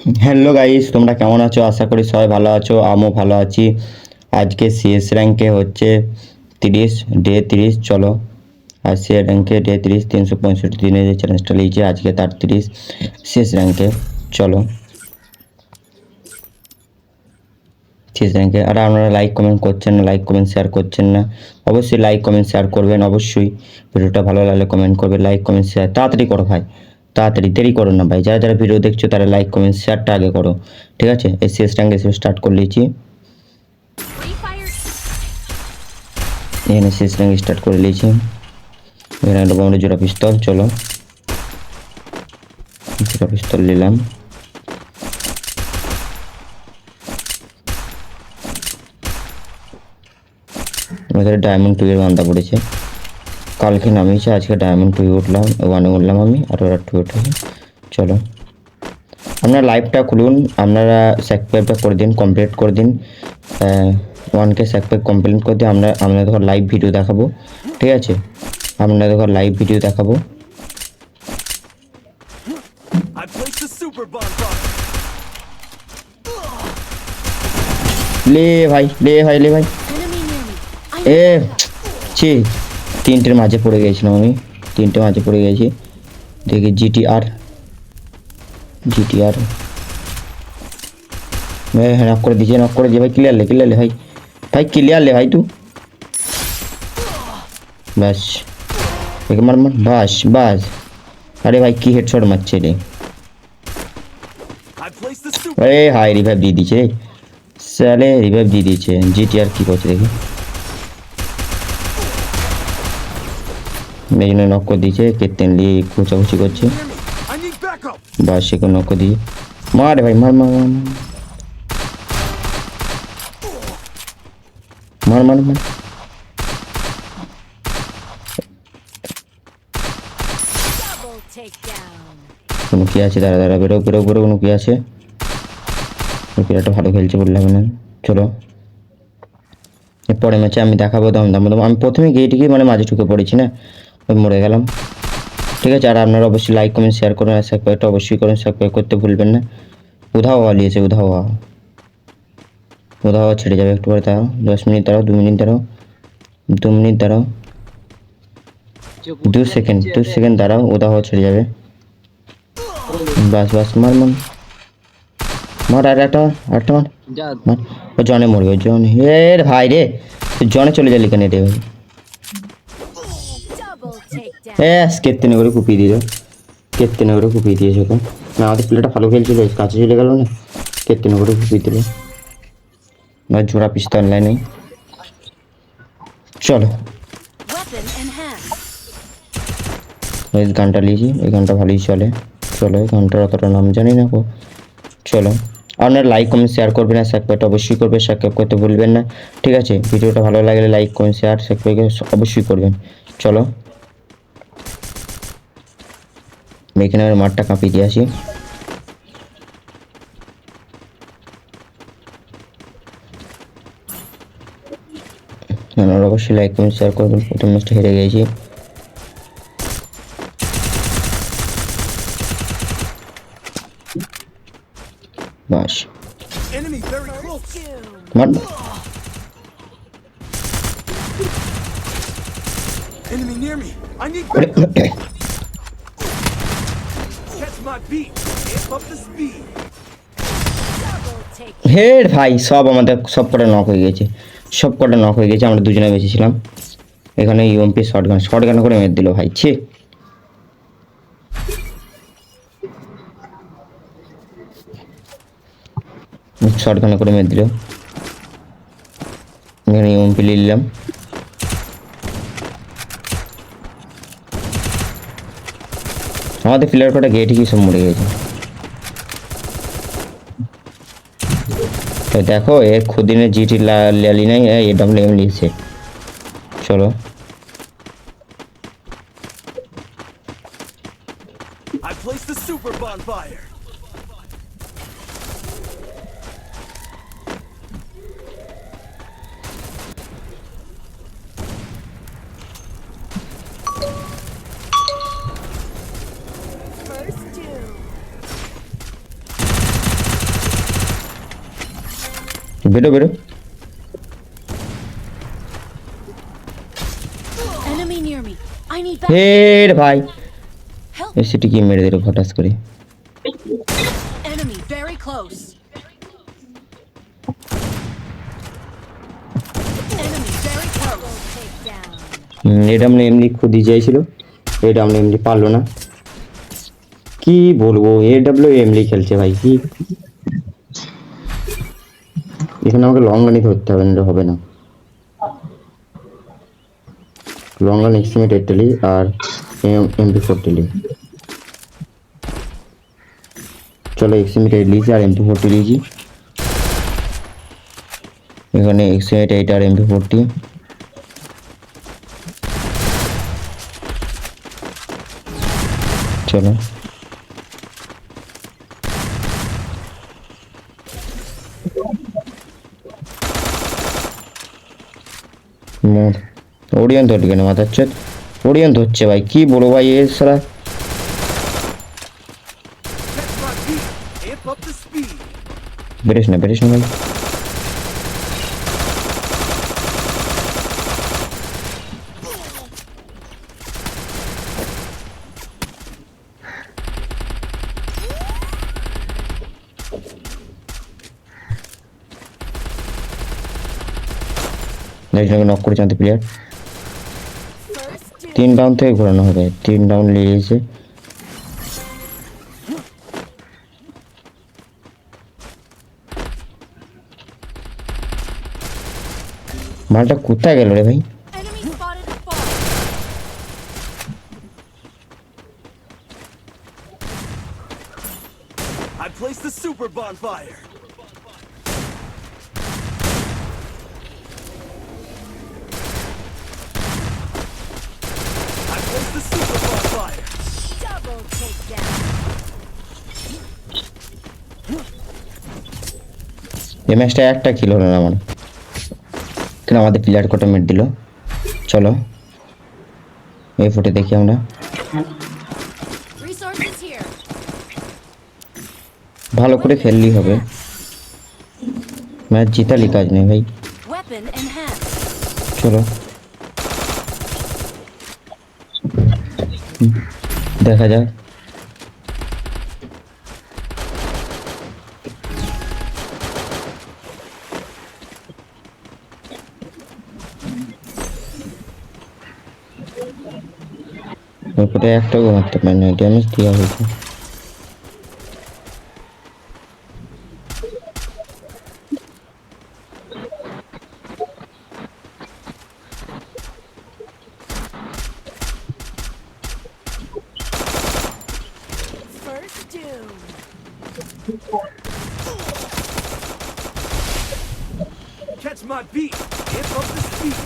Hello guys, তোমরা কেমন আছো? আশা করি সবাই ভালো আছো, আমিও ভালো আছি। আজকে সিএস র্যাঙ্কে হচ্ছে 30 ডে 30। চলো, আর সিএস র্যাঙ্কে ডে 30, 365 দিনে যে চ্যালেঞ্জটা নিয়েছি আজকে তার 30 সিএস র্যাঙ্কে। চলো সিএস র্যাঙ্কে। আর আপনারা লাইক কমেন্ট করছেন না, লাইক কমেন্ট শেয়ার করছেন না। অবশ্যই লাইক কমেন্ট শেয়ার করবেন, অবশ্যই ভিডিওটা ভালো লাগলে কমেন্ট করবে, লাইক কমেন্ট শেয়ার তাড়াতাড়ি করো ভাই, তাড়াতাড়ি, দেরি করো না ভাই। যারা যারা ভিডিও দেখছো তারা লাইক কমেন্ট শেয়ারটা আগে করো, ঠিক আছে? এই সিএস র্যাঙ্ক স্টার্ট করে নিয়েছি, এখানে সিএস র্যাঙ্ক স্টার্ট করে নিয়েছি। এখানে একটা বড় জোড়া পিস্তল, চলো জোড়া পিস্তল নিলাম। আমাদের ডায়মন্ড 2 এর বান্দা পড়েছে, কালকে নামিয়েছে, আজকে ডায়মন্ড 2 উঠলাম, 1 উঠলাম আমি, আর ওরা 2 উঠেছে। চলো আপনারা লাইভটা খুলুন, আপনারা সাবস্ক্রাইবটা করে দিন, কমপ্লিট করে দিন, 1K সাবস্ক্রাইব কমপ্লিট করে দিন। আমরা দেখো লাইভ ভিডিও দেখাবো, ঠিক আছে? আমরা দেখো লাইভ ভিডিও দেখাবো। লে ভাই, লে ভাই, লে ভাই, এ ছি, তিনটের মাঝে পড়ে গেছিলাম আমি, তিনটে মাঝে পড়ে গেছি। দেখি জিটিআর, জিটিআর হ্যাঁ, নক করে দিয়েছে, নক করে দিয়ে ভাই, ক্লিয়ার লে, ক্লিয়ার লে ভাই, ভাই ক্লিয়ার লে ভাই, তুই ব্যাস একে মার মার, বাস বাস। আরে ভাই কি হেডশট মারছে রে, আরে হাই রিভাইভ দিয়ে দিয়েছে রে, সালে রিভাইভ দিয়ে দিয়েছে। জিটিআর কি করছে দেখি, এই জন্য নক করে দিয়েছে, কেতেন নিয়ে খুচাখুচি করছে, বাস সে নক করে দিয়ে মার ভাই, মার মার মার মার মার। কোনো কি আছে? দাঁড়া দাঁড়া, বেরো বেরো বেরো, কোনো কি আছে? প্লেয়ারটা ভালো খেলছে বললাম না। চলো পরে ম্যাচে আমি দেখাবো দাম দাম দাম। আমি প্রথমে গিয়ে টিকে মানে মাঝে ঢুকে পড়েছি না, ওই মরে গেলাম, ঠিক আছে? আর আপনারা অবশ্যই লাইক কমেন্ট শেয়ার করুন, আর সাবস্ক্রাইবটা অবশ্যই করুন, সাবস্ক্রাইব করতে ভুলবেন না। উধাও হওয়া নিয়েছে, উধাও হওয়া, উধাও হওয়া ছেড়ে যাবে একটু পরে, দাঁড়াও 10 মিনিট দাঁড়াও, 2 মিনিট দাঁড়াও, 2 মিনিট দাঁড়াও, 2 সেকেন্ড দাঁড়াও, উধাও হওয়া ছেড়ে যাবে। বাস বাস, মার মার মার, আর একটা আরেকটা মার মার। ও জনে মরবে, জন হে ভাই রে, জনে চলে যালি কেন রে ভাই? হ্যাঁ, কেত্তেনে করে কুপিয়ে দিল, কেত্তেনে করে কুপিয়ে দিয়েছে ওকে। না, আমাদের প্লেয়ারটা ভালো খেলছিল, কাছে চলে গেল না, কেত্তেনে করে কুপিয়ে দিল। না জোড়া পিস্তল নেই। চলো এই গানটা নিয়েছি, এই গানটা ভালোই চলে। চলো এই গানটার অতটা নাম জানি না। চলো আপনারা লাইক কমেন্ট শেয়ার করবেন, আর সাবস্ক্রাইবটা অবশ্যই করবে, সাবস্ক্রাইব করতে ভুলবেন না, ঠিক আছে? ভিডিওটা ভালো লাগলে লাইক কমেন্ট শেয়ার সাবস্ক্রাইব অবশ্যই করবেন। চলো এখানে মাঠটা কাঁপিয়ে দিয়ে আসি। আপনারা অবশ্যই লাইক কমেন্ট শেয়ার করবেন। প্রথম ম্যাচটা হেরে গেছি, বাস মার। হেড ভাই, সব আমাদের সব কটা নক হয়ে গেছে, সব কটা নক হয়ে গেছে, আমরা দুজনে বেঁচেছিলাম। এখানে ইউএমপি শর্ট গান করে মেরে দিল ভাই, ছি। শর্ট গান করে মেরে দিল, এখানে ইউএমপি নিলাম। আমাদের প্লেয়ার কটা গেটে কি সব মরে গেছে। দেখো এর খুদিনের জিটি লালি নাই, এডব্লিউএম নিয়েছে। চলো বেরো বেরো। Enemy near me. I need hey back. রে ভাই, Help. এই সিটি কি মেরে দিল হঠাৎ করে। Enemy very close. Enemy very close. Take down. এটা আমরা এমনি খুদি চাইছিল, এটা আমরা এমনি পারলো না। কি বলবো, এমনি খেলছে ভাই। কি এখানে আমাকে লং গানই ধরতে হবে, না হবে না। লং গান এক্সিমেট এটালি আর MP40 চলো এক্সিমেট 8 লিজি আর MP40 লিজি। এখানে এক্সিমেট 8 আর MP40। চলো ওরিয়ন ধরলি কেন মাথার চোদ? ওরিয়ন ধরছে ভাই, কি বলো ভাই, এ সারা Amp up the speed. Berries না ভাই। একজনকে নক করে জানতে প্লেয়ার। First dude. 3 রাউন্ড থেকে ঘোরানো হবে, 3 রাউন্ড লেগেছে। মালটা কোথায় গেল রে ভাই? Enemy spotted far. I placed the super bonfire. I placed the super bonfire. Double takedown. এই ম্যাচটা একটা কিল হলো না আমার, কেন আমাদের প্লেয়ার কটা মেট দিল। চলো এই ফুটে দেখি আমরা। Resources here. ভালো করে খেললেই হবে, ম্যাচ জিতালি কাজ নেই ভাই। Weapon enhanced. চলো দেখা যাক। ওপরে একটাও মারতে পারি না, ড্যামেজ দেওয়া হয়েছে। First doom. Catch my beat. Amp up the speed.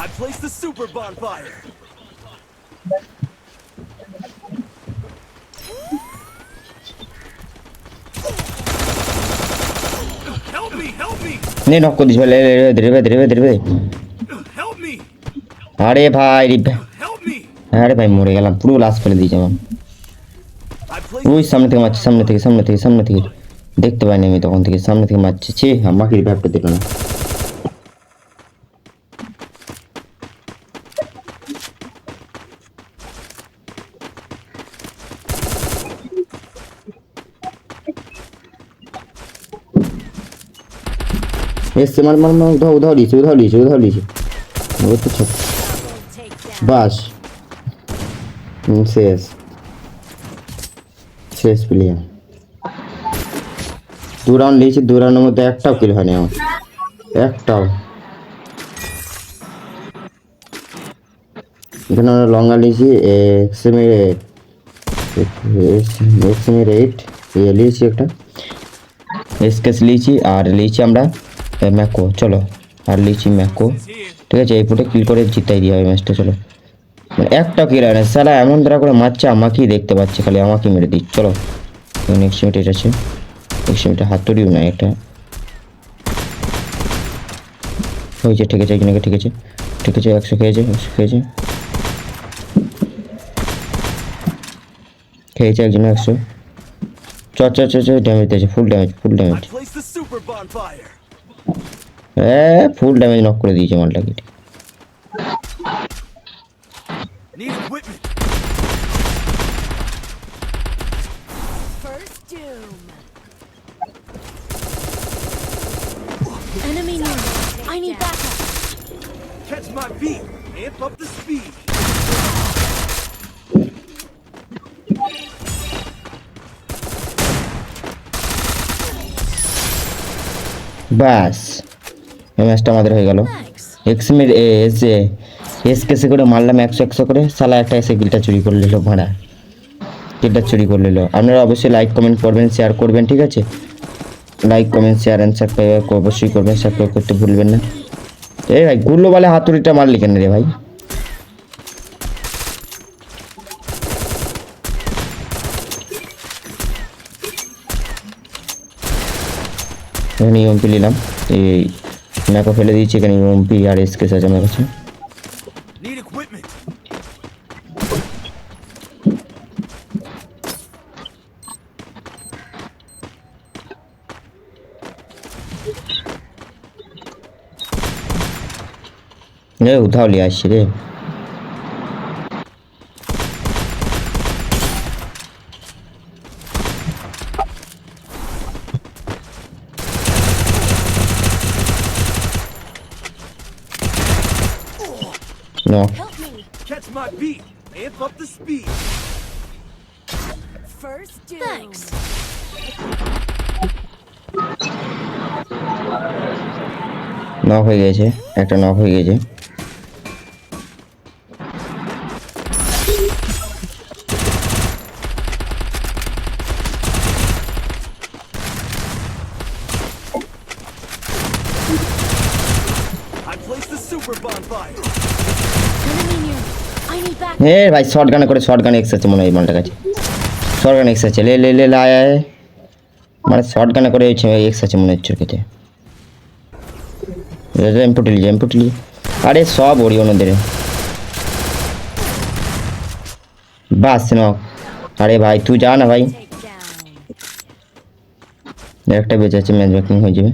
I placed the super bonfire. Help me! Help me! নে নক করে দিস ভাই, ধীরে। Help me! আরে ভাই Help me! আরে ভাই মরে গেলাম, পুরো লাশ ফেলে দিয়েছে আমার। I placed ওই সামনে থেকে মারছে, সামনে থেকে দেখতে পাইনি আমি তখন থেকে, সামনে থেকে মারছে। ছি, আমাকে রিভাইভটা দিল না। এসছে, মার উধাও দিয়েছে। ও তো ছোট Double takedown. বাস। শেষ প্লেয়ার। 2 রাউন্ড নিয়েছি, 2 রাউন্ডের মধ্যে একটাও কিল হয়নি আমার, একটাও। এখানে আমরা লঙ্গা নিয়েছি, এক্সএমের 8 নিয়েছি, একটা এসকেস নিয়েছি, আর নিয়েছি আমরা ম্যাকো। চলো আর নিয়েছি ম্যাকো, is here. ঠিক আছে। এই ফুটে কিল করে জিতাই দিয়ে হবে ম্যাচটা। চলো একটা কিল হয় না, সারা এমন দ্বারা করে মারছে, আমাকেই দেখতে পাচ্ছে, খালি আমাকেই মেরে দিই। চলো নেক্সট মিনিট এটা আছে, নেক্সট মিনিটে হাতুড়িও না, এটা হয়েছে। ঠিক আছে একজনকে, ঠিক আছে 100 খেয়েছে একজন 100। ড্যামেজ দিয়েছে, full damage I placed the super bonfire. Full damage knock করে দিয়েছে মালটাকে। Need equipment. First doom. Enemy near me. I need backup. Catch my beat. Amp up the speed. ব্যাস এই ম্যাচটা আমাদের হয়ে গেল। Thanks. এক্সমির এস কেসে করে মারলাম 100 করে, সালা একটা এসে কিলটা চুরি করে নিল, ভাড়া কিলটা চুরি করে নিল। আপনারা অবশ্যই লাইক কমেন্ট করবেন, শেয়ার করবেন, ঠিক আছে? Like comment share and subscribe অবশ্যই করবেন, সাবস্ক্রাইব করতে ভুলবেন না। এই ভাই গুল্লো বলে হাতুড়িটা মারলি কেন রে ভাই? এখানে ইউএমপি নিলাম, এই ম্যাকও ফেলে দিয়েছি, এখানে ইউএমপি আর এসকেস আছে আমার কাছে। Need equipment. উধাও লিয়ে আসছি রে। No. Help me. Catch my beat. Amp up the speed. First doom. Thanks. Knock হয়ে গেছে, একটা নক হয়ে গেছে। I placed the super bonfire. Enemy near me. I need backup. ভাই শর্ট গানে করে, শর্ট গান এক্স আছে মনে হয় এই মালটার কাছে, শর্ট গান এক্স আছে, লে লে লে আয় আয়, মানে শর্ট গানে করে এক্স আছে মনে হচ্ছে খেতে। এমপুটলি আরে সব ওরি ওনাদের বাস নক। আরে ভাই তুই যা না ভাই, Take down. একটা বেঁচে আছে, ম্যাচ মেকিং হয়ে যাবে।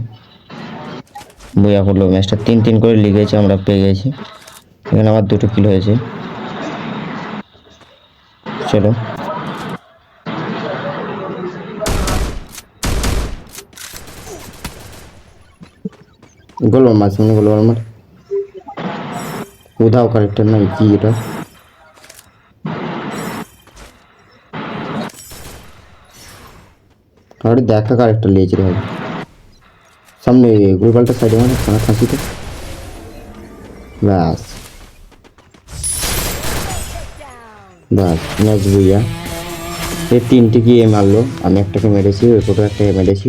বইয়া করলো ম্যাচটা 3-3 করে লিগেছে, আমরা পেয়ে গেছি। এখানে আমার 2টো কিল হয়েছে। চলো গোল মার, সামনে গোল মার। উধাও কারেক্টার নাই কি এটা? আরে দেখা কারেক্টার লিয়েছে রে ভাই, সামনে গ্লোবালটা সাইডে মানে খানা খাসিতে। ব্যাস ব্যাস ম্যাচ বুইয়া। এই 3টি কি মারলো, আমি একটাকে মেরেছি, ওই ফটো একটাকে মেরেছি।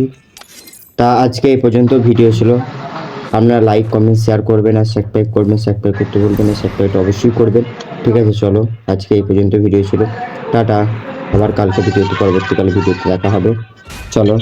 তা আজকে এই পর্যন্ত ভিডিও ছিল। আপনারা লাইক কমেন্ট শেয়ার করবেন আর সাবস্ক্রাইব করবেন, সাবস্ক্রাইব করতে ভুলবেন না, সাবস্ক্রাইবটা অবশ্যই করবেন, ঠিক আছে? চলো আজকে এই পর্যন্ত ভিডিও ছিল, টাটা। আবার কালকে ভিডিওতে, পরবর্তীকালে ভিডিওতে দেখা হবে, চলো।